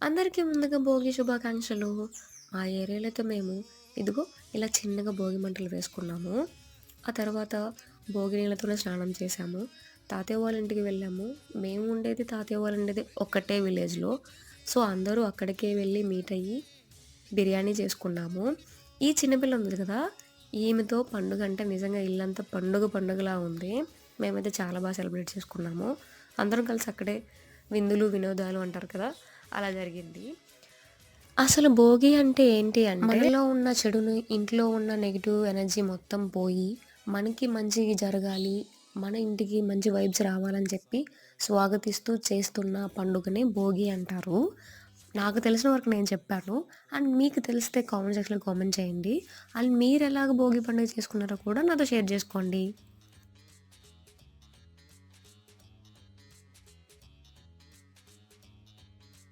అందరికీ ముందుగా భోగి శుభాకాంక్షలు. మా ఏరియాలో అయితే మేము ఇదిగో ఇలా చిన్నగా భోగి మంటలు వేసుకున్నాము. ఆ తర్వాత భోగి నీళ్ళతోనే స్నానం చేశాము. తాతయ్య వాళ్ళ ఇంటికి వెళ్ళాము. మేము ఉండేది తాతయ్య వాళ్ళు ఉండేది ఒక్కటే విలేజ్‌లో. సో, అందరూ అక్కడికే వెళ్ళి మీట్ అయ్యి బిర్యానీ చేసుకున్నాము. ఈ చిన్న పిల్ల ఉంది కదా! ఈమెతో పండుగ అంటే నిజంగా ఇల్లంతా పండుగలా ఉంది. మేమైతే చాలా సెలబ్రేట్ చేసుకున్నాము. అందరం కలిసి అక్కడే విందులు, వినోదాలు అంటారు కదా! అలా జరిగింది. అసలు భోగి అంటే ఏంటి అంటే, మనలో ఉన్న చెడుని, ఇంట్లో ఉన్న నెగెటివ్ ఎనర్జీ మొత్తం పోయి, మనకి మంచి జరగాలి, మన ఇంటికి మంచి వైబ్స్ రావాలని చెప్పి స్వాగతిస్తూ చేస్తున్న పండుగనే భోగి అంటారు. నాకు తెలిసిన వరకు నేను చెప్పాను. అండ్ మీకు తెలిస్తే కామెంట్ సెక్షన్‌లో కామెంట్ చేయండి. అండ్ మీరెలాగ భోగి పండుగ చేసుకున్నారో కూడా నాతో షేర్ చేసుకోండి.